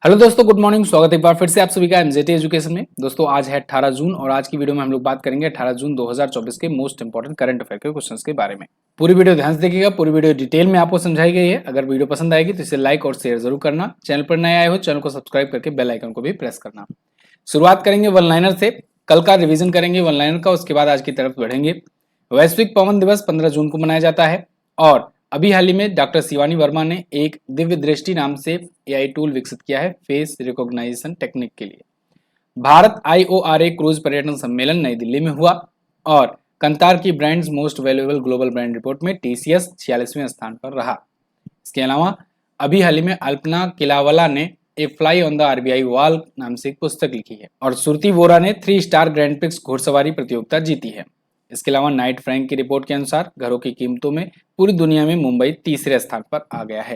Hello दोस्तों, good morning. स्वागत है एक बार फिर से आप सभी का एमजेटी एजुकेशन में। दोस्तों आज है 18 जून और आज की वीडियो में हम लोग बात करेंगे 18 जून 2024 के मोस्ट इंपोर्टेंट करंट अफेयर के क्वेश्चंस के बारे में। पूरी वीडियो ध्यान से देखिएगा, पूरी वीडियो डिटेल में आपको समझाई गई है। अगर वीडियो पसंद आएगी तो इसे लाइक और शेयर जरूर करना। चैनल पर नए आए हो चैनल को सब्सक्राइब करके बेल आइकन को भी प्रेस करना। शुरुआत करेंगे वन लाइनर से। कल का रिविजन करेंगे वन लाइनर का, उसके बाद आज की तरफ बढ़ेंगे। वैश्विक पवन दिवस 15 जून को मनाया जाता है और अभी हाल ही में डॉक्टर शिवानी वर्मा ने एक दिव्य दृष्टि नाम से एआई टूल विकसित किया है फेस रिकॉग्निशन टेक्निक के लिए। भारत आईओआरए क्रूज पर्यटन सम्मेलन नई दिल्ली में हुआ और कंतार की brands most valuable global brand report में टीसीएस 46वें स्थान पर रहा। इसके अलावा अभी हाल ही में अल्पना किलावला ने a fly on the RBI wall नाम से एक पुस्तक लिखी है और सुरती वोरा ने 3 स्टार ग्रैंड प्रिक्स घुड़सवारी प्रतियोगिता जीती है। इसके अलावा नाइट फ्रैंक की रिपोर्ट के अनुसार घरों की कीमतों में पूरी दुनिया में मुंबई तीसरे स्थान पर आ गया है।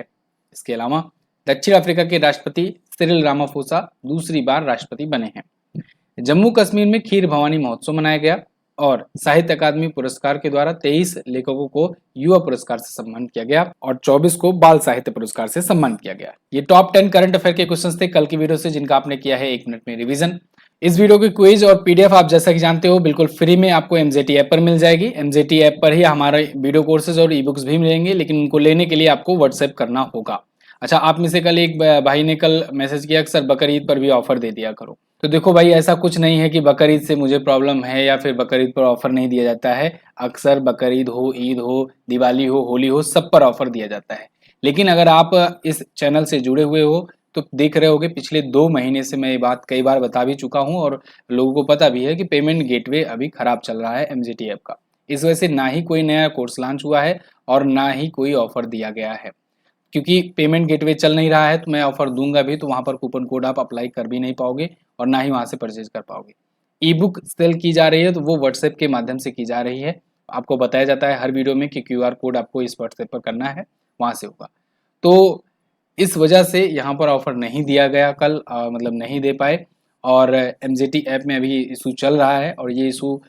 इसके अलावा दक्षिण अफ्रीका के राष्ट्रपति सिरिल रामाफोसा दूसरी बार राष्ट्रपति बने हैं। जम्मू कश्मीर में खीर भवानी महोत्सव मनाया गया और साहित्य अकादमी पुरस्कार के द्वारा 23 लेखकों को युवा पुरस्कार से सम्मानित किया गया और 24 को बाल साहित्य पुरस्कार से सम्मानित किया गया। ये टॉप 10 करंट अफेयर के क्वेश्चंस थे कल की वीडियो से, जिनका आपने किया है 1 मिनट में रिवीजन। इस वीडियो की क्विज और पीडीएफ आप जैसा कि जानते हो बिल्कुल फ्री में आपको एमजेटी ऐप पर मिल जाएगी। एमजेटी ऐप पर ही हमारे वीडियो कोर्सेज और ई बुक्स भी मिलेंगे, लेकिन उनको लेने के लिए आपको व्हाट्सएप करना होगा। अच्छा, आप में से कल एक भाई ने कल मैसेज किया कि सर बकर ईद पर भी ऑफर दे दिया करो। तो देखो भाई, ऐसा कुछ नहीं है कि बकर ईद से मुझे प्रॉब्लम है या फिर बकर ईद पर ऑफर नहीं दिया जाता है। अक्सर बकर ईद हो, दिवाली हो, होली हो, सब पर ऑफर दिया जाता है। लेकिन अगर आप इस चैनल से जुड़े हुए हो तो देख रहे होगे पिछले 2 महीने से मैं ये बात कई बार बता भी चुका हूँ और लोगों को पता भी है कि पेमेंट गेटवे अभी खराब चल रहा है एमजेटी ऐप का। इस वजह से ना ही कोई नया कोर्स लॉन्च हुआ है और ना ही कोई ऑफर दिया गया है। क्योंकि पेमेंट गेटवे चल नहीं रहा है तो मैं ऑफर दूंगा भी तो वहां पर कूपन कोड आप अप्लाई कर भी नहीं पाओगे और ना ही वहां से परचेज कर पाओगे। ई बुक सेल की जा रही है तो वो व्हाट्सएप के माध्यम से की जा रही है। आपको बताया जाता है हर वीडियो में कि क्यूआर कोड आपको इस व्हाट्सएप पर करना है, वहां से होगा। तो इस वजह से यहाँ पर ऑफर नहीं दिया गया कल, मतलब नहीं दे पाए। और एमजेटी ऐप में अभी इशू चल रहा है और ये इशू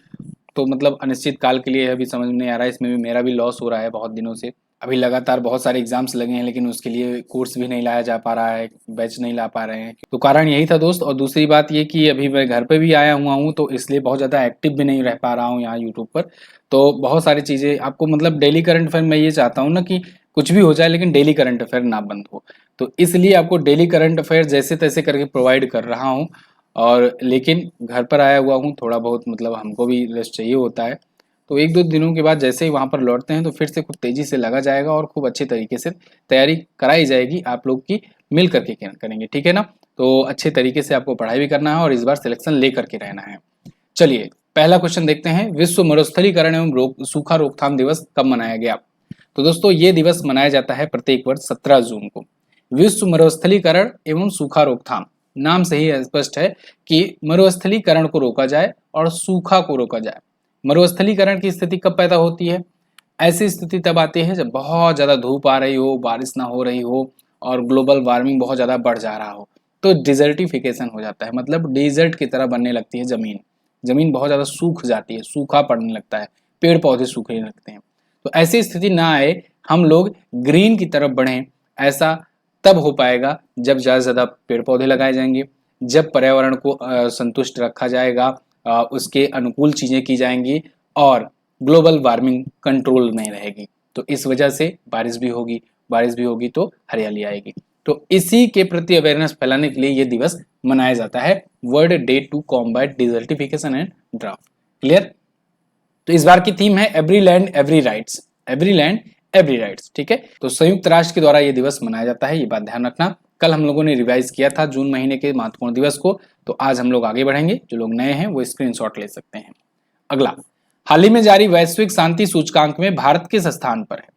तो मतलब अनिश्चित काल के लिए अभी समझ में नहीं आ रहा है। इसमें भी मेरा भी लॉस हो रहा है बहुत दिनों से। अभी लगातार बहुत सारे एग्जाम्स लगे हैं लेकिन उसके लिए कोर्स भी नहीं लाया जा पा रहा है, बैच नहीं ला पा रहे हैं। तो कारण यही था दोस्त। और दूसरी बात ये कि अभी मैं घर पे भी आया हुआ हूँ तो इसलिए बहुत ज़्यादा एक्टिव भी नहीं रह पा रहा हूँ यहाँ यूट्यूब पर। तो बहुत सारी चीज़ें आपको मतलब डेली करंट अफेयर मैं ये चाहता हूँ ना कि कुछ भी हो जाए लेकिन डेली करंट अफेयर ना बंद हो। तो इसलिए आपको डेली करंट अफेयर जैसे तैसे करके प्रोवाइड कर रहा हूँ। और लेकिन घर पर आया हुआ हूँ, थोड़ा बहुत मतलब हमको भी रेस्ट चाहिए होता है। तो 1-2 दिनों के बाद जैसे ही वहाँ पर लौटते हैं तो फिर से खूब तेज़ी से लगा जाएगा और खूब अच्छे तरीके से तैयारी कराई जाएगी आप लोग की, मिल करके करेंगे, ठीक है ना। तो अच्छे तरीके से आपको पढ़ाई भी करना है और इस बार सिलेक्शन ले करके रहना है। चलिए पहला क्वेश्चन देखते हैं। विश्व मरुस्थलीकरण एवं सूखा रोकथाम दिवस कब मनाया गया? तो दोस्तों ये दिवस मनाया जाता है प्रत्येक वर्ष 17 जून को। विश्व मरुस्थलीकरण एवं सूखा रोकथाम, नाम से ही स्पष्ट है कि मरुस्थलीकरण को रोका जाए और सूखा को रोका जाए। मरुस्थलीकरण की स्थिति कब पैदा होती है? ऐसी स्थिति तब आती है जब बहुत ज़्यादा धूप आ रही हो, बारिश ना हो रही हो और ग्लोबल वार्मिंग बहुत ज़्यादा बढ़ जा रहा हो। तो डिजर्टिफिकेशन हो जाता है, मतलब डेजर्ट की तरह बनने लगती है ज़मीन। ज़मीन बहुत ज़्यादा सूख जाती है, सूखा पड़ने लगता है, पेड़ पौधे सूखने लगते हैं। तो ऐसी स्थिति ना आए, हम लोग ग्रीन की तरफ बढ़ें, ऐसा तब हो पाएगा जब ज़्यादा से ज़्यादा पेड़ पौधे लगाए जाएंगे, जब पर्यावरण को संतुष्ट रखा जाएगा, उसके अनुकूल चीज़ें की जाएंगी और ग्लोबल वार्मिंग कंट्रोल में रहेगी। तो इस वजह से बारिश भी होगी तो हरियाली आएगी। तो इसी के प्रति अवेयरनेस फैलाने के लिए ये दिवस मनाया जाता है, world day to combat desertification and drought. Clear? तो इस बार की थीम है every land every rights, every land every rights, ठीक है। तो संयुक्त राष्ट्र के द्वारा ये दिवस मनाया जाता है, ये बात ध्यान रखना। कल हम लोगों ने रिवाइज किया था जून महीने के महत्वपूर्ण दिवस को, तो आज हम लोग आगे बढ़ेंगे। जो लोग नए हैं वो स्क्रीनशॉट ले सकते हैं। अगला, हाल ही में जारी वैश्विक शांति सूचकांक में भारत किस स्थान पर है?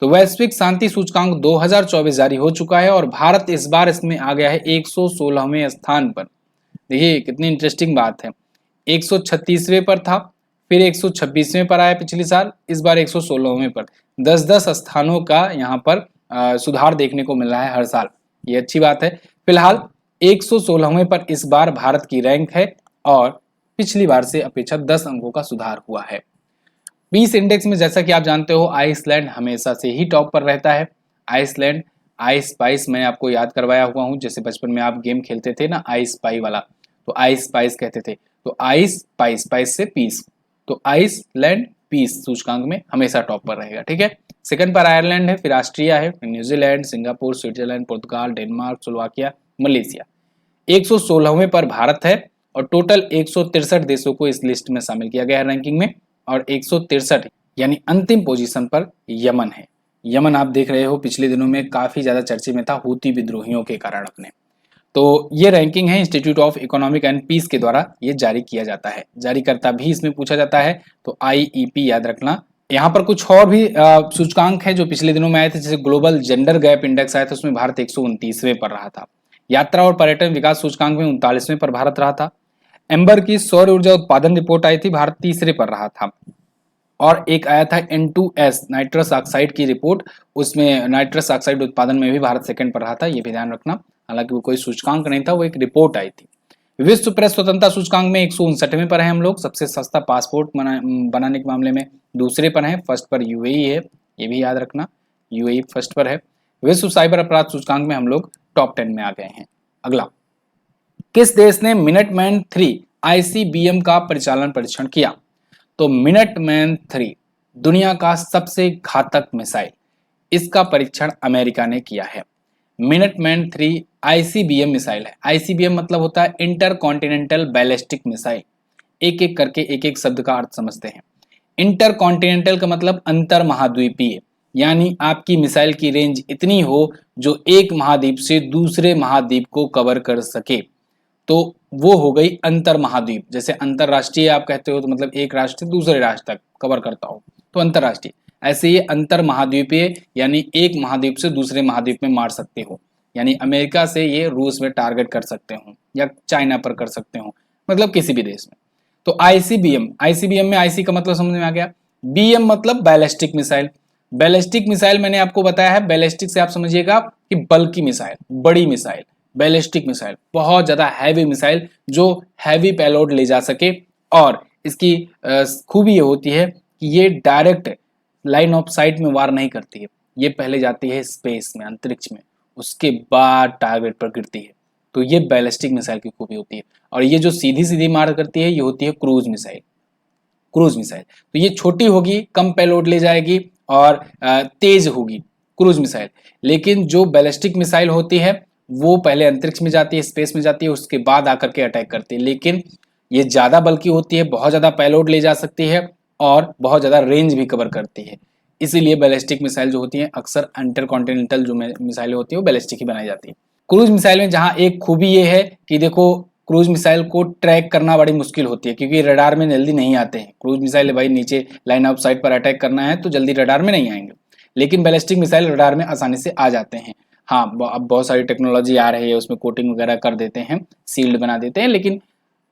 तो वैश्विक शांति सूचकांक 2024 जारी हो चुका है और भारत इस बार इसमें आ गया है 116वें स्थान पर। देखिए कितनी इंटरेस्टिंग बात है। 136वें पर था, फिर 126वें पर आया पिछले साल, इस बार 116वें पर। 10-10 स्थानों का यहाँ पर सुधार देखने को मिल रहा है हर साल, ये अच्छी बात है। फिलहाल 116वें पर इस बार भारत की रैंक है और पिछली बार से अपेक्षा 10 अंकों का सुधार हुआ है। पीस इंडेक्स में जैसा कि आप जानते हो आइसलैंड हमेशा से ही टॉप पर रहता है। आइसलैंड आई स्पाइस मैं आपको याद करवाया हुआ हूँ, जैसे बचपन में आप गेम खेलते थे ना आई स्पाई वाला, तो आई स्पाइस कहते थे। तो आई स्पाइस, स्पाइस से पीस, तो आइसलैंड पीस सूचकांक में हमेशा टॉप पर रहेगा। ठीक है, सेकंड पर आयरलैंड है, फिर ऑस्ट्रिया है, फिर न्यूजीलैंड, सिंगापुर, स्विट्जरलैंड, पुर्तगाल, डेनमार्क, स्लोवाकिया, मलेशिया। 116वें पर भारत है और टोटल 163 देशों को इस लिस्ट में शामिल किया गया है रैंकिंग में, और 163 यानी अंतिम पोजीशन पर यमन है। यमन आप देख रहे हो पिछले दिनों में काफी ज्यादा चर्चे में था हूती विद्रोहियों के कारण अपने। तो ये रैंकिंग है institute of economic and peace के द्वारा ये जारी किया जाता है, जारीकर्ता भी इसमें पूछा जाता है, तो आईईपी याद रखना। यहाँ पर कुछ और भी सूचकांक है जो पिछले दिनों में आए थे, जैसे ग्लोबल जेंडर गैप इंडेक्स आया था, उसमें भारत 129वें पर रहा था। यात्रा और पर्यटन विकास सूचकांक में 39वें पर भारत रहा था। एम्बर की सौर ऊर्जा उत्पादन रिपोर्ट आई थी, भारत तीसरे पर रहा था। और एक आया था N2S नाइट्रस ऑक्साइड की रिपोर्ट, उसमें नाइट्रस ऑक्साइड उत्पादन में भी भारत सेकंड पर रहा था, ये भी ध्यान रखना। हालांकि वो कोई सूचकांक नहीं था, वो एक रिपोर्ट आई थी। विश्व प्रेस स्वतंत्रता सूचकांक में 159वें पर है हम लोग, सबसे सस्ता पासपोर्ट बनाने के मामले में दूसरे पर है, फर्स्ट पर यूएई है, ये भी याद रखना, यूएई फर्स्ट पर है। विश्व साइबर अपराध सूचकांक में हम लोग टॉप 10 में आ गए हैं। अगला, किस देश ने मिनटमैन 3 आईसीबीएम का परिचालन परीक्षण किया? तो मिनटमैन 3 दुनिया का सबसे घातक मिसाइल, इसका परीक्षण अमेरिका ने किया है। मिनटमैन 3 आईसीबीएम मिसाइल है। आईसीबीएम मतलब होता है इंटर कॉन्टिनेंटल बैलिस्टिक मिसाइल। एक एक करके एक एक शब्द का अर्थ समझते हैं। इंटर कॉन्टिनेंटल का मतलब अंतर महाद्वीपीय, यानी आपकी मिसाइल की रेंज इतनी हो जो एक महाद्वीप से दूसरे महाद्वीप को कवर कर सके, तो वो हो गई अंतर महाद्वीप। जैसे अंतरराष्ट्रीय आप कहते हो तो मतलब एक राष्ट्र से दूसरे राष्ट्र तक कवर करता हो, तो अंतरराष्ट्रीय। ऐसे ये अंतर महाद्वीपीय यानी एक महाद्वीप से दूसरे महाद्वीप में मार सकते हो, यानी अमेरिका से ये रूस में टारगेट कर सकते हो या चाइना पर कर सकते हो, मतलब किसी भी देश में। तो आईसीबीएम, आईसीबीएम में आईसी का मतलब समझ में आ गया, बीएम मतलब बैलिस्टिक मिसाइल। बैलिस्टिक मिसाइल मैंने आपको बताया है, बैलिस्टिक से आप समझिएगा कि बल्कि मिसाइल, बड़ी मिसाइल। बैलिस्टिक मिसाइल बहुत ज्यादा हैवी मिसाइल जो हैवी पेलोड ले जा सके, और इसकी खूबी ये होती है कि ये डायरेक्ट लाइन ऑफ साइट में वार नहीं करती है, ये पहले जाती है स्पेस में, अंतरिक्ष में, उसके बाद टारगेट पर गिरती है। तो ये बैलिस्टिक मिसाइल की खूबी होती है। और ये जो सीधी सीधी मार करती है ये होती है क्रूज मिसाइल। क्रूज मिसाइल तो ये छोटी होगी, कम पेलोड ले जाएगी और तेज होगी क्रूज मिसाइल। लेकिन जो बैलिस्टिक मिसाइल होती है वो पहले अंतरिक्ष में जाती है, स्पेस में जाती है, उसके बाद आकर के अटैक करती है। लेकिन ये ज्यादा बल्कि होती है, बहुत ज्यादा पेलोड ले जा सकती है और बहुत ज्यादा रेंज भी कवर करती है। इसीलिए बैलिस्टिक मिसाइल जो होती है अक्सर इंटर कॉन्टिनेंटल जो मिसाइलें होती है वो बैलिस्टिक ही बनाई जाती है। क्रूज मिसाइल में जहां एक खूबी ये है कि देखो क्रूज मिसाइल को ट्रैक करना बड़ी मुश्किल होती है, क्योंकि रडार में जल्दी नहीं आते हैं। क्रूज मिसाइल भाई नीचे लाइन ऑफ साइट पर अटैक करना है तो जल्दी रडार में नहीं आएंगे, लेकिन बैलिस्टिक मिसाइल रडार में आसानी से आ जाते हैं। हाँ, अब बहुत सारी टेक्नोलॉजी आ रही है, उसमें कोटिंग वगैरह कर देते हैं, सील्ड बना देते हैं, लेकिन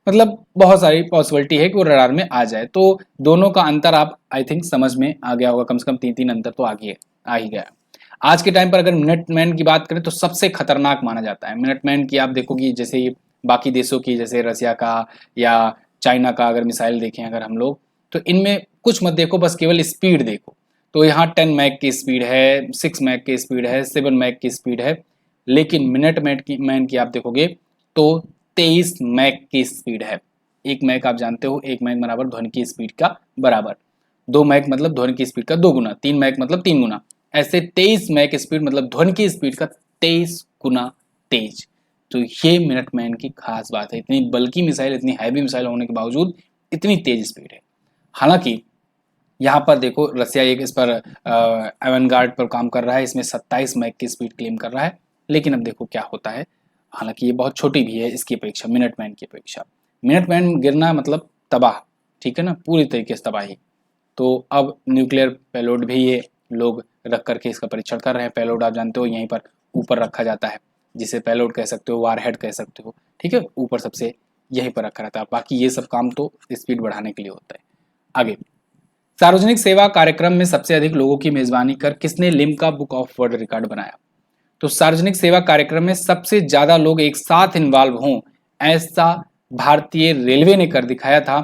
मतलब बहुत सारी पॉसिबिलिटी है कि वो रडार में आ जाए। तो दोनों का अंतर आप आई थिंक समझ में आ गया होगा, कम से कम 3-3 अंतर तो आ ही गया। आज के टाइम पर अगर मिनटमैन की बात करें तो सबसे खतरनाक माना जाता है। मिनटमैन की आप देखोगी जैसे बाकी देशों की, जैसे रसिया का या चाइना का अगर मिसाइल देखें अगर हम लोग, तो इनमें कुछ मत देखो, बस केवल स्पीड देखो। तो यहाँ 10 मैक की स्पीड है, 6 मैक की स्पीड है, 7 मैक की स्पीड है। लेकिन मिनटमैन की आप देखोगे तो 23 मैक की स्पीड है। एक मैक आप जानते हो, एक मैक बराबर ध्वनि की स्पीड का बराबर, 2 मैक मतलब ध्वनि की स्पीड का 2 गुना, 3 मैक मतलब 3 गुना, ऐसे 23 मैक स्पीड मतलब ध्वनि की स्पीड का 23 गुना तेज। तो ये मिनटमैन की खास बात है, इतनी बल्कि मिसाइल, इतनी हैवी मिसाइल होने के बावजूद इतनी तेज स्पीड है। हालांकि यहाँ पर देखो रसिया एक इस पर एवनगार्ड पर काम कर रहा है, इसमें 27 मैक की स्पीड क्लेम कर रहा है, लेकिन अब देखो क्या होता है। हालांकि ये बहुत छोटी भी है इसकी अपेक्षा, मिनटमैन की अपेक्षा। मिनटमैन गिरना मतलब तबाह, ठीक है ना, पूरी तरीके से तबाही। तो अब न्यूक्लियर पेलोड भी ये लोग रख करके इसका परीक्षण कर रहे हैं। पेलोड आप जानते हो यहीं पर ऊपर रखा जाता है, जिसे पेलोड कह सकते हो, वारहेड कह सकते हो, ठीक है, ऊपर सबसे यहीं पर रखा रहता है। बाकी ये सब काम तो स्पीड बढ़ाने के लिए होता है। आगे, सार्वजनिक सेवा कार्यक्रम में सबसे अधिक लोगों की मेजबानी कर किसने Limca book of world record बनाया? तो सार्वजनिक सेवा कार्यक्रम में सबसे ज्यादा लोग एक साथ इन्वॉल्व हों ऐसा भारतीय रेलवे ने कर दिखाया था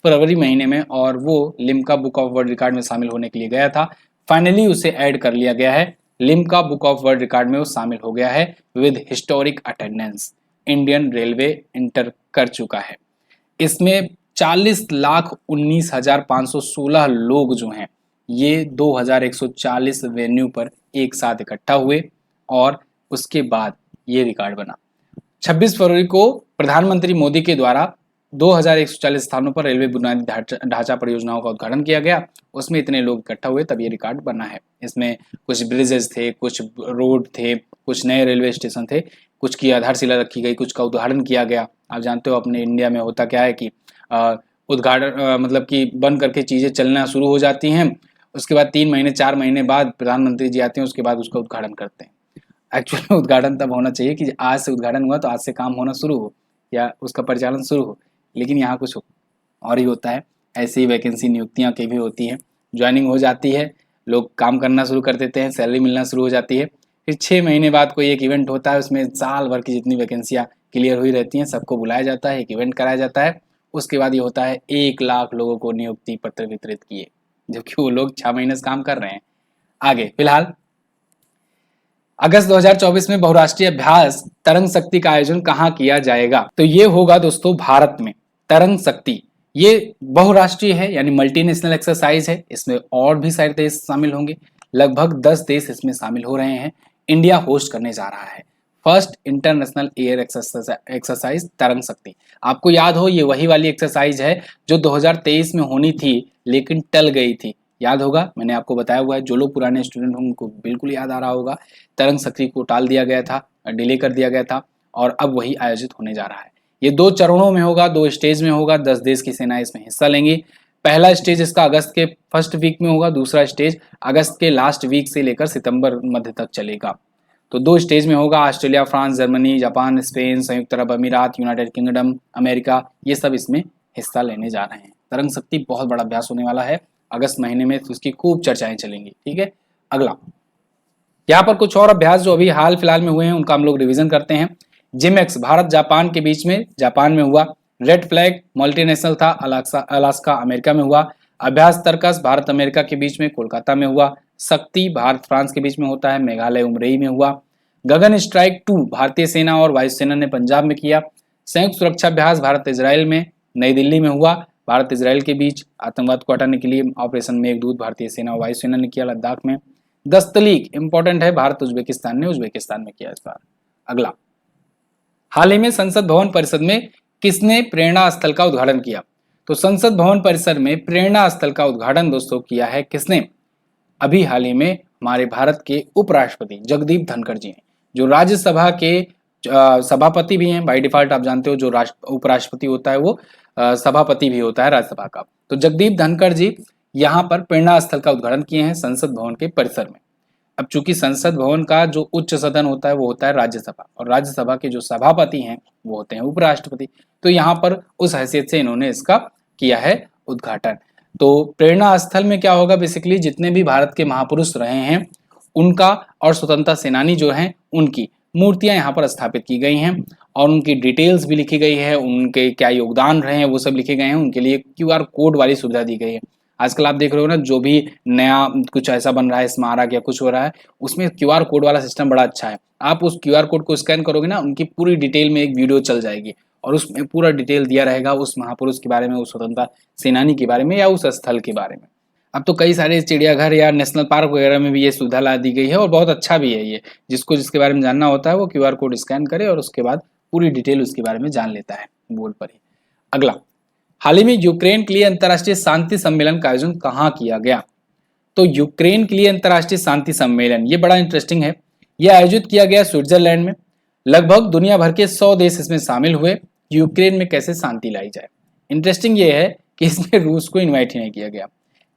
फरवरी महीने में, और वो Limca book of world record में शामिल होने के लिए गया था। फाइनली उसे ऐड कर लिया गया है Limca book of world record में वो शामिल हो गया है with historic attendance. Indian railway inter कर चुका है। इसमें 40,19,516 लोग जो हैं ये 2140 वेन्यू पर एक साथ इकट्ठा हुए और उसके बाद ये रिकॉर्ड बना। 26 फरवरी को प्रधानमंत्री मोदी के द्वारा 2140 स्थानों पर रेलवे बुनियादी ढांचा परियोजनाओं का उद्घाटन किया गया। उसमें इतने लोग इकट्ठा हुए तब ये रिकॉर्ड बना है। इसमें कुछ ब्रिजेस थे, कुछ रोड थे, कुछ नए रेलवे स्टेशन थे, कुछ की आधारशिला रखी गई, कुछ का उद्घाटन किया गया। आप जानते हो अपने इंडिया में होता क्या है कि उद्घाटन मतलब कि बन करके चीज़ें चलना शुरू हो जाती हैं, उसके बाद 3 महीने 4 महीने बाद प्रधानमंत्री जी आते हैं, उसके बाद उसका उद्घाटन करते हैं। एक्चुअली में उद्घाटन तब होना चाहिए कि आज से उद्घाटन हुआ तो आज से काम होना शुरू हो या उसका परिचालन शुरू हो, लेकिन यहाँ कुछ और ही होता है। ऐसी वैकेंसी नियुक्तियाँ की भी होती हैं, ज्वाइनिंग हो जाती है, लोग काम करना शुरू कर देते हैं, सैलरी मिलना शुरू हो जाती है, फिर 6 महीने बाद कोई एक इवेंट होता है, उसमें साल भर की जितनी वैकेंसियाँ क्लियर हुई रहती हैं सबको बुलाया जाता है, एक इवेंट कराया जाता है। उसके बाद ये होता है 1 लाख लोगों को नियुक्ति पत्र वितरित किए, जबकि वो लोग 6 महीने से काम कर रहे हैं। आगे फिलहाल अगस्त 2024 में बहुराष्ट्रीय अभ्यास तरंग शक्ति का आयोजन कहाँ किया जाएगा? तो ये होगा दोस्तों भारत में। तरंग शक्ति ये बहुराष्ट्रीय है यानी मल्टीनेशनल एक्सरसाइज है। इसमें और भी सारे देश शामिल होंगे, लगभग 10 देश इसमें शामिल हो रहे हैं। इंडिया होस्ट करने जा रहा है फर्स्ट इंटरनेशनल एयर एक्सरसाइज तरंग शक्ति। आपको याद हो ये वही वाली एक्सरसाइज है जो 2023 में होनी थी लेकिन टल गई थी। याद होगा, मैंने आपको बताया हुआ है, जो लोग पुराने स्टूडेंट होंगे उनको बिल्कुल याद आ रहा होगा। तरंग शक्ति को टाल दिया गया था, डिले कर दिया गया था और अब वही आयोजित होने जा रहा है। ये 2 चरणों में होगा, 2 स्टेज में होगा, 10 देश की सेनाएं इसमें हिस्सा लेंगी। पहला स्टेज इसका अगस्त के फर्स्ट वीक में होगा, दूसरा स्टेज अगस्त के लास्ट वीक से लेकर सितंबर मध्य तक चलेगा। तो 2 स्टेज में होगा। Australia, France, Germany, Japan, Spain, संयुक्त अरब अमीरात, यूनाइटेड किंगडम, अमेरिका, ये सब इसमें हिस्सा लेने जा रहे हैं। तरंग शक्ति बहुत बड़ा अभ्यास होने वाला है अगस्त महीने में, तो उसकी खूब चर्चाएं चलेंगी। ठीक है, अगला यहाँ पर कुछ और अभ्यास जो अभी हाल फिलहाल में हुए हैं उनका हम लोग रिवीजन करते हैं। जिमेक्स भारत जापान के बीच में जापान में हुआ। रेड फ्लैग मल्टीनेशनल था, अलास्का अमेरिका में हुआ। अभ्यास तर्कस भारत अमेरिका के बीच में कोलकाता में हुआ। शक्ति भारत फ्रांस के बीच में होता है, मेघालय उमरई में हुआ। गगन स्ट्राइक 2 भारतीय सेना और वायुसेना ने पंजाब में किया। संयुक्त सुरक्षा अभ्यास भारत इजराइल में नई दिल्ली में हुआ। भारत इजराइल के बीच आतंकवाद को हटाने के लिए ऑपरेशन मेघदूत भारतीय सेना और वायुसेना ने किया लद्दाख में। दस्तलीक इंपॉर्टेंट है, भारत उज्बेकिस्तान ने उज्बेकिस्तान में किया इस बार। अगला, हाल ही में संसद भवन परिसर में किसने प्रेरणा स्थल का उद्घाटन किया? तो संसद भवन परिसर में प्रेरणा स्थल का उद्घाटन दोस्तों किया है किसने? अभी हाल ही में हमारे भारत के उपराष्ट्रपति जगदीप धनखड़ जी ने, जो राज्यसभा के सभापति भी हैं बाय डिफॉल्ट। आप जानते हो जो उपराष्ट्रपति होता है वो सभापति भी होता है राज्यसभा का। तो जगदीप धनखड़ जी यहाँ पर प्रेरणा स्थल का उद्घाटन किए हैं संसद भवन के परिसर में। अब चूंकि संसद भवन का जो उच्च सदन होता है वो होता है राज्यसभा, और राज्यसभा के जो सभापति हैं वो होते हैं उपराष्ट्रपति। तो यहाँ पर उस हैसियत से इन्होंने इसका किया है उद्घाटन। तो प्रेरणा स्थल में क्या होगा, बेसिकली जितने भी भारत के महापुरुष रहे हैं उनका और स्वतंत्रता सेनानी जो हैं उनकी मूर्तियां यहाँ पर स्थापित की गई हैं और उनकी डिटेल्स भी लिखी गई है, उनके क्या योगदान रहे हैं वो सब लिखे गए हैं। उनके लिए क्यूआर कोड वाली सुविधा दी गई है। आजकल आप देख रहे हो ना, जो भी नया कुछ ऐसा बन रहा है, स्मारक या कुछ हो रहा है, उसमें क्यूआर कोड वाला सिस्टम बड़ा अच्छा है। आप उस क्यूआर कोड को स्कैन करोगे ना, उनकी पूरी डिटेल में एक वीडियो चल जाएगी और उसमें पूरा डिटेल दिया रहेगा उस महापुरुष के बारे में, उस स्वतंत्रता सेनानी के बारे में या उस स्थल के बारे में। अब तो कई सारे चिड़ियाघर या नेशनल पार्क वगैरह में भी ये सुविधा ला दी गई है और बहुत अच्छा भी है ये। जिसको जिसके बारे में जानना होता है वो क्यूआर कोड स्कैन करे और उसके बाद पूरी डिटेल उसके बारे में जान लेता है बोर्ड पर ही। अगला, हाल ही में यूक्रेन के लिए अंतर्राष्ट्रीय शांति सम्मेलन का आयोजन कहाँ किया गया? तो यूक्रेन के लिए अंतर्राष्ट्रीय शांति सम्मेलन ये बड़ा इंटरेस्टिंग है। यह आयोजित किया गया स्विट्जरलैंड में। लगभग दुनिया भर के 100 देश इसमें शामिल हुए। यूक्रेन में कैसे शांति लाई जाए। इंटरेस्टिंग ये है कि इसमें रूस को इन्वाइट ही नहीं किया गया,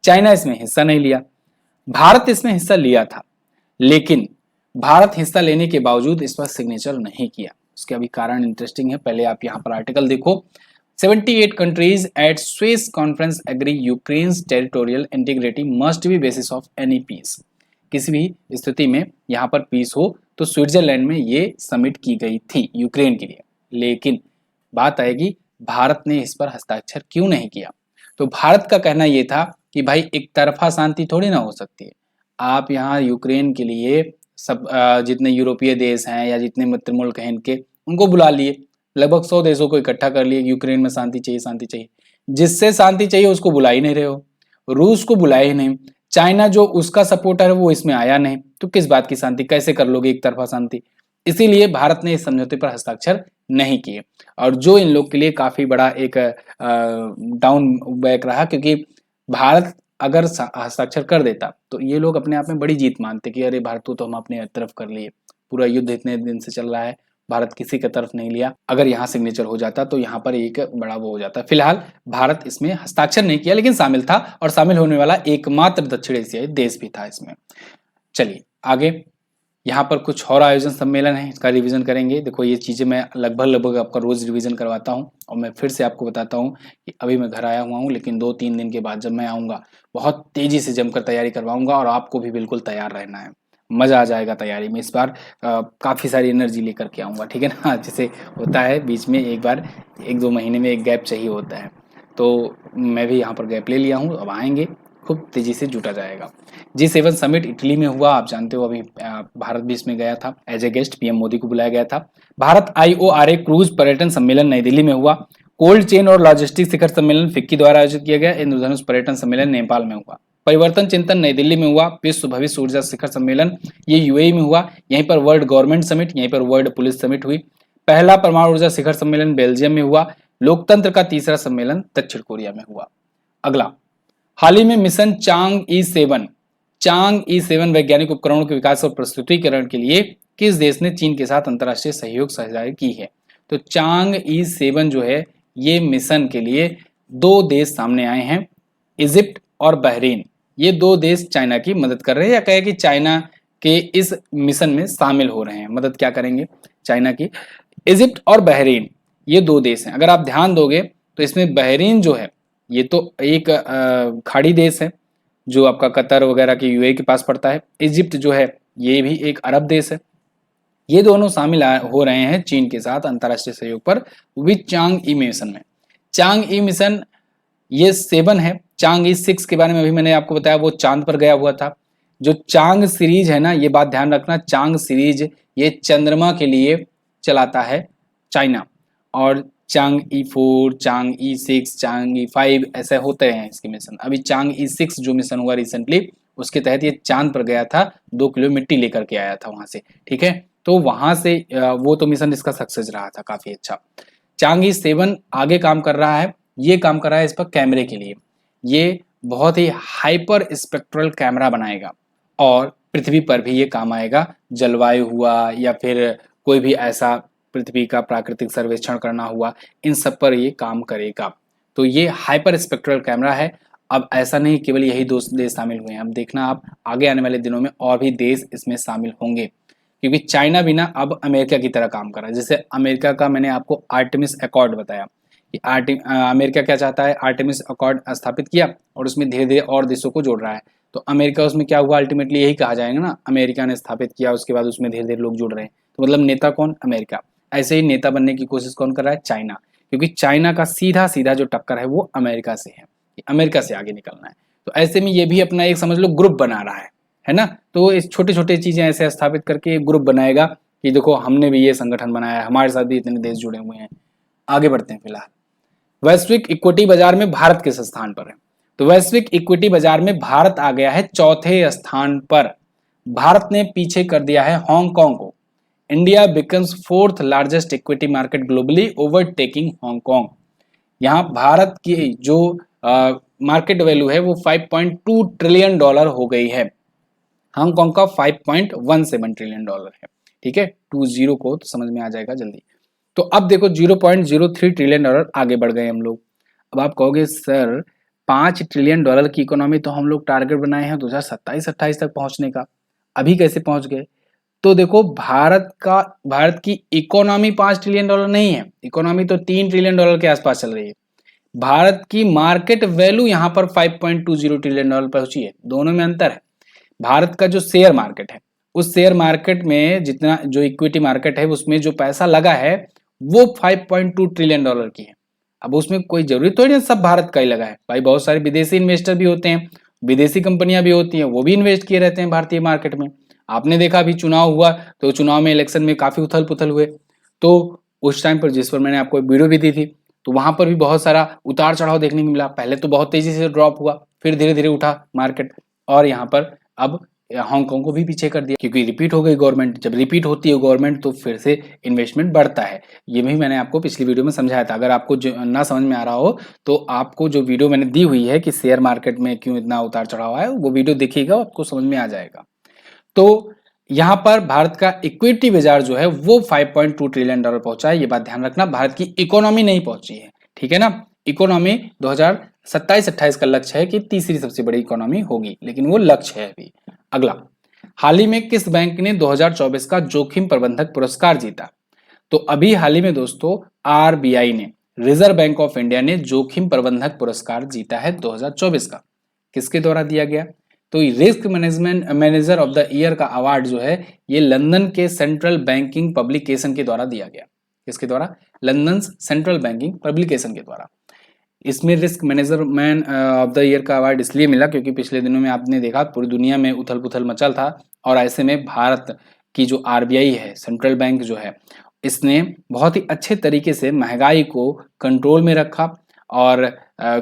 चाइना इसमें हिस्सा नहीं लिया, भारत इसमें हिस्सा लिया था लेकिन भारत हिस्सा लेने के बावजूद इस पर सिग्नेचर नहीं किया। उसके अभी कारण इंटरेस्टिंग है, पहले आप यहाँ पर आर्टिकल देखो। 78 countries at Swiss conference agree Ukraine's territorial integrity must be basis of any peace। किसी भी स्थिति में यहाँ पर पीस हो तो स्विट्जरलैंड में ये समिट की गई थी यूक्रेन के लिए, लेकिन बात आएगी भारत ने इस पर हस्ताक्षर क्यों नहीं किया। तो भारत का कहना यह था कि भाई एक तरफा शांति थोड़ी ना हो सकती है, आप यहाँ यूक्रेन के लिए सब जितने यूरोपीय देश हैं या जितने मित्र मुल्क हैं इनके, उनको बुला लिए, लगभग 100 देशों को इकट्ठा कर लिए, यूक्रेन में शांति चाहिए, शांति चाहिए। जिससे शांति चाहिए उसको बुला ही नहीं रहे हो, रूस को बुलाया ही नहीं, चाइना जो उसका सपोर्टर है वो इसमें आया नहीं, तो किस बात की शांति, कैसे कर लोगे एक तरफा शांति। इसीलिए भारत ने इस समझौते पर हस्ताक्षर नहीं किए, और जो इन लोग के लिए काफी बड़ा एक डाउन बैक रहा, क्योंकि भारत अगर हस्ताक्षर कर देता तो ये लोग अपने आप में बड़ी जीत मानते कि अरे भारत को तो हम अपने तरफ कर लिए, पूरा युद्ध इतने दिन से चल रहा है, भारत किसी का तरफ नहीं लिया, अगर यहाँ सिग्नेचर हो जाता तो यहाँ पर एक बड़ा वो हो जाता। फिलहाल भारत इसमें हस्ताक्षर नहीं किया, लेकिन शामिल था, और शामिल होने वाला एकमात्र दक्षिण एशियाई देश भी था इसमें। चलिए आगे, यहाँ पर कुछ और आयोजन सम्मेलन है, इसका रिवीजन करेंगे। देखो ये चीज़ें मैं लगभग आपका रोज रिवीजन करवाता हूँ, और मैं फिर से आपको बताता हूँ कि अभी मैं घर आया हुआ हूँ, लेकिन 2-3 दिन के बाद जब मैं आऊँगा बहुत तेज़ी से जमकर तैयारी करवाऊँगा, और आपको भी बिल्कुल तैयार रहना है, मज़ा आ जाएगा तैयारी में। इस बार काफ़ी सारी एनर्जी लेकर के आऊँगा, ठीक है ना। जैसे होता है बीच में एक बार 1-2 महीने में एक गैप चाहिए होता है, तो मैं भी यहाँ पर गैप ले लिया हूँ, अब आएंगे खूब तेजी से जुटा जाएगा। G7 समिट इटली में हुआ, आप जानते हो, अभी भारत भी इसमें गया था, as a guest PM Modi को बुलाया गया था। भारत IORA क्रूज पर्यटन सम्मेलन नई दिल्ली में हुआ। कोल्ड चेन और लॉजिस्टिक शिखर सम्मेलन फिक्की द्वारा आयोजित किया गया। इंद्रधनुष पर्यटन सम्मेलन नेपाल में हुआ। परिवर्तन चिंतन नई दिल्ली में हुआ। विश्व भविष्य ऊर्जा शिखर सम्मेलन ये यूएई में हुआ। यहीं पर वर्ल्ड गवर्नमेंट समिट, यहीं पर वर्ल्ड पुलिस समिट हुई। पहला परमाणु ऊर्जा शिखर सम्मेलन बेल्जियम में हुआ। लोकतंत्र का तीसरा सम्मेलन दक्षिण कोरिया में हुआ। अगला, हाल ही में मिशन चांग-ई 7 वैज्ञानिक उपकरणों के विकास और प्रस्तुतिकरण के लिए किस देश ने चीन के साथ अंतर्राष्ट्रीय सहयोग साझेदारी की है। तो चांग-ई 7 जो है ये मिशन के लिए 2 देश सामने आए हैं, इजिप्ट और बहरीन। ये 2 देश चाइना की मदद कर रहे हैं, या कहे कि चाइना के इस मिशन में शामिल हो रहे हैं। मदद क्या करेंगे चाइना की? इजिप्ट और बहरीन ये 2 देश हैं। अगर आप ध्यान दोगे तो इसमें बहरीन जो है ये तो एक खाड़ी देश है जो आपका कतर वगैरह के यूएई के पास पड़ता है। इजिप्ट जो है ये भी एक अरब देश है। ये दोनों शामिल हो रहे हैं चीन के साथ अंतर्राष्ट्रीय सहयोग पर विद चांग-ई मिशन में। चांग-ई मिशन ये 7 है। चांग-ई 6 के बारे में अभी मैंने आपको बताया, वो चांद पर गया हुआ था। जो चांग सीरीज है ना, ये बात ध्यान रखना, चांग सीरीज ये चंद्रमा के लिए चलाता है चाइना, और चांग-ई 4, चांग-ई 6, चांग-ई 5 ऐसे होते हैं इसके मिशन। अभी चांग-ई 6 जो मिशन हुआ रिसेंटली, उसके तहत ये चांद पर गया था, 2 किलो मिट्टी लेकर के आया था वहां से, ठीक है। तो वहां से वो तो मिशन इसका सक्सेस रहा था काफी अच्छा। चांग-ई 7 आगे काम कर रहा है, ये काम कर रहा है इस पर कैमरे के लिए। ये बहुत ही हाइपर स्पेक्ट्रल कैमरा बनाएगा, और पृथ्वी पर भी ये काम आएगा। जलवायु हुआ या फिर कोई भी ऐसा पृथ्वी का प्राकृतिक सर्वेक्षण करना हुआ, इन सब पर ये काम करेगा। तो ये हाइपर स्पेक्ट्रल कैमरा है। अब ऐसा नहीं केवल यही 2 देश शामिल हुए हैं, अब देखना आप आगे आने वाले दिनों में और भी देश इसमें शामिल होंगे, क्योंकि चाइना भी ना अब अमेरिका की तरह काम कर रहा है। जैसे अमेरिका का मैंने आपको आर्टेमिस अकॉर्ड बताया कि अमेरिका क्या चाहता है, आर्टेमिस अकॉर्ड स्थापित किया और उसमें धीरे धीरे और देशों को जोड़ रहा है। तो अमेरिका उसमें क्या हुआ, अल्टीमेटली यही कहा जाएगा ना, अमेरिका ने स्थापित किया, उसके बाद उसमें धीरे धीरे लोग जुड़ रहे हैं। तो मतलब नेता कौन? अमेरिका। ऐसे ही नेता बनने की कोशिश कौन कर रहा है? चाइना। क्योंकि चाइना का सीधा सीधा जो टक्कर है वो अमेरिका से है, अमेरिका से आगे निकलना है। तो ऐसे में ये भी अपना एक समझ लो ग्रुप बना रहा है ना। तो इस छोटे छोटे चीजें ऐसे स्थापित करके एक ग्रुप बनाएगा कि देखो हमने भी ये संगठन बनाया है, हमारे साथ भी इतने देश जुड़े हुए हैं। आगे बढ़ते हैं। फिलहाल वैश्विक इक्विटी बाजार में भारत किस स्थान पर है? तो वैश्विक इक्विटी बाजार में भारत आ गया है 4थे स्थान पर। भारत ने पीछे कर दिया है हांगकांग को। India becomes 4th largest equity market globally, overtaking Hong Kong. यहाँ भारत की जो मार्केट वैल्यू है वो $5.2 ट्रिलियन हो गई है। हांगकांग का $5.17 ट्रिलियन है, ठीक है। 20 को तो समझ में आ जाएगा जल्दी। तो अब देखो $0.03 ट्रिलियन आगे बढ़ गए हम लोग। अब आप कहोगे सर $5 ट्रिलियन की इकोनॉमी तो हम लोग टारगेट बनाए हैं 2027-28 तक पहुंचने का, अभी कैसे पहुंच गए? तो देखो भारत की इकोनॉमी $5 ट्रिलियन नहीं है, इकोनॉमी तो $3 ट्रिलियन के आसपास चल रही है। भारत की मार्केट वैल्यू यहाँ पर 5.20 ट्रिलियन पहुंची है, दोनों में अंतर है। भारत का जो शेयर मार्केट है, उस शेयर मार्केट में जितना जो इक्विटी मार्केट है उसमें जो पैसा लगा है वो 5.2 ट्रिलियन की है। अब उसमें कोई जरूरी थोड़ी नहीं सब भारत का ही लगा है भाई, बहुत सारे विदेशी इन्वेस्टर भी होते हैं विदेशी कंपनियां भी होती हैं, वो भी इन्वेस्ट किए रहते हैं भारतीय मार्केट में। आपने देखा अभी चुनाव हुआ तो चुनाव में इलेक्शन में काफी उथल पुथल हुए, तो उस टाइम पर जिस पर मैंने आपको एक वीडियो भी दी थी, तो वहां पर भी बहुत सारा उतार चढ़ाव देखने को मिला। पहले तो बहुत तेजी से ड्रॉप हुआ, फिर धीरे धीरे उठा मार्केट, और यहाँ पर अब हांगकांग को भी पीछे कर दिया, क्योंकि रिपीट हो गई गवर्नमेंट। जब रिपीट होती है गवर्नमेंट तो फिर से इन्वेस्टमेंट बढ़ता है। ये भी मैंने आपको पिछली वीडियो में समझाया था। अगर आपको ना समझ में आ रहा हो तो आपको जो वीडियो मैंने दी हुई है कि शेयर मार्केट में क्यों इतना उतार चढ़ाव है, वो वीडियो देखिएगा, आपको समझ में आ जाएगा। तो यहाँ पर भारत का इक्विटी बाजार जो है वो 5.2 ट्रिलियन डॉलर पहुंचा है। ये बात ध्यान रखना, भारत की इकोनॉमी नहीं पहुंची है, ठीक है ना। इकोनॉमी 2027-28 का लक्ष्य है कि तीसरी सबसे बड़ी इकोनॉमी होगी, लेकिन वो लक्ष्य है अभी। अगला, हाल ही में किस बैंक ने 2024 का जोखिम प्रबंधक पुरस्कार जीता? तो अभी हाल ही में दोस्तों आरबीआई ने, रिजर्व बैंक ऑफ इंडिया ने जोखिम प्रबंधक पुरस्कार जीता है 2024 का। किसके द्वारा दिया गया? तो risk management manager of the year का अवार्ड जो है ये लंदन के सेंट्रल बैंकिंग पब्लिकेशन के द्वारा दिया गया। किसके द्वारा? लंदन सेंट्रल बैंकिंग पब्लिकेशन के द्वारा। इसमें risk manager man of the year का अवार्ड इसलिए मिला क्योंकि पिछले दिनों में आपने देखा पूरी दुनिया में उथल पुथल मचल था, और ऐसे में भारत की जो आरबीआई है, सेंट्रल बैंक जो है, इसने बहुत ही अच्छे तरीके से महंगाई को कंट्रोल में रखा, और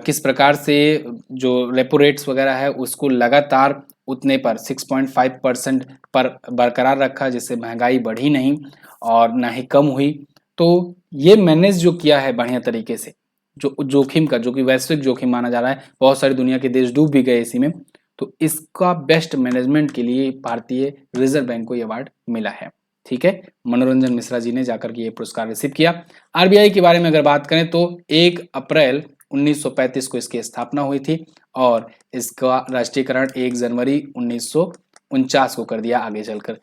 किस प्रकार से जो रेपो रेट्स वगैरह है उसको लगातार उतने पर 6.5% पर बरकरार रखा, जिससे महंगाई बढ़ी नहीं और ना ही कम हुई। तो ये मैनेज जो किया है बढ़िया तरीके से, जो जोखिम का, जो कि वैश्विक जोखिम माना जा रहा है, बहुत सारी दुनिया के देश डूब भी गए इसी में, तो इसका बेस्ट मैनेजमेंट के लिए भारतीय रिजर्व बैंक को ये अवार्ड मिला है, ठीक है। मनोरंजन मिश्रा जी ने जाकर के ये पुरस्कार रिसीव किया। आरबीआई के बारे में अगर बात करें तो 1 अप्रैल 1935 को इसकी स्थापना हुई थी, और इसका राष्ट्रीयकरण 1 जनवरी 1949 को कर दिया आगे चलकर।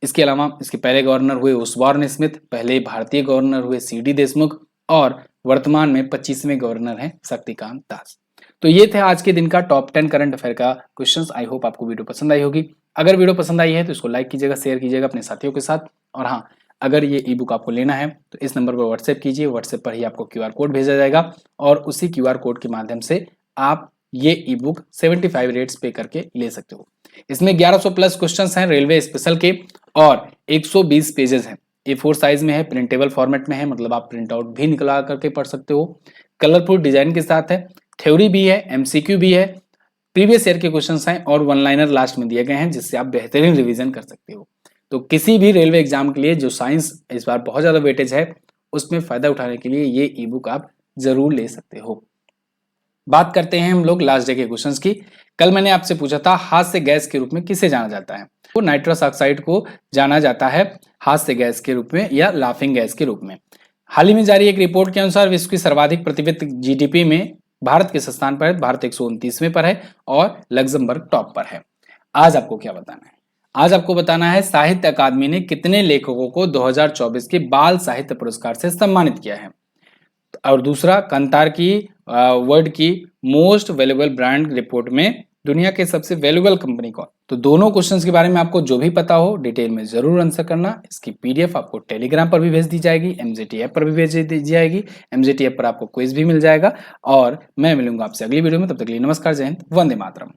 इसके अलावा इसके पहले गवर्नर हुए ओसबॉर्न स्मिथ, पहले भारतीय गवर्नर हुए सीडी देशमुख, और वर्तमान में 25वें गवर्नर हैं शक्तिकांत दास। तो ये थे आज के दिन का टॉप 10 करंट अफेयर का क्वेश्चंस। आई होप आपको वीडियो पसंद आई होगी। अगर वीडियो पसंद आई है तो इसको लाइक कीजिएगा, शेयर कीजिएगा अपने साथियों के साथ, और हाँ, अगर ये ई बुक आपको लेना है तो इस नंबर पर व्हाट्सएप कीजिए। व्हाट्सएप पर ही आपको क्यूआर कोड भेजा जाएगा, और उसी क्यूआर कोड के माध्यम से आप ये ई बुक 75 रेट्स पे करके ले सकते हो। इसमें 1100 प्लस क्वेश्चंस हैं रेलवे स्पेशल के, और 120 पेजेस हैं। A4 साइज में है, प्रिंटेबल फॉर्मेट में है, मतलब आप प्रिंट आउट भी निकला करके पढ़ सकते हो। कलरफुल डिजाइन के साथ है, थ्योरी भी है, एमसीक्यू भी है, प्रीवियस ईयर के क्वेश्चंस हैं, और वन लाइनर लास्ट में दिए गए हैं जिससे आप बेहतरीन रिवीजन कर सकते हो। तो किसी भी रेलवे एग्जाम के लिए जो साइंस इस बार बहुत ज्यादा वेटेज है, उसमें फायदा उठाने के लिए ये ई बुक आप जरूर ले सकते हो। बात करते हैं हम लोग लास्ट डे के क्वेश्चंस की। कल मैंने आपसे पूछा था हास्य गैस के रूप में किसे जाना जाता है? तो नाइट्रस ऑक्साइड को जाना जाता है हास्य गैस के रूप में या लाफिंग गैस के रूप में। हाल ही में जारी एक रिपोर्ट के अनुसार विश्व की सर्वाधिक प्रतिवित जीडीपी में भारत किस स्थान पर है? भारत 129वें पर है, और लग्जमबर्ग टॉप पर है। आज आपको क्या बताना है? आज आपको बताना है साहित्य अकादमी ने कितने लेखकों को 2024 के बाल साहित्य पुरस्कार से सम्मानित किया है। और दूसरा, कंतार की वर्ल्ड की मोस्ट वैल्यूएबल ब्रांड रिपोर्ट में दुनिया के सबसे वैल्यूएबल कंपनी कौन? तो दोनों क्वेश्चंस के बारे में आपको जो भी पता हो डिटेल में जरूर आंसर करना। इसकी पीडीएफ आपको टेलीग्राम पर भी भेज दी जाएगी, एमजेटी ऐप पर भी भेज दी जाएगी। एमजेटी ऐप पर आपको क्विज भी मिल जाएगा, और मैं मिलूंगा आपसे अगली वीडियो में। तब तक के लिए नमस्कार, जय हिंद, वंदे मातरम।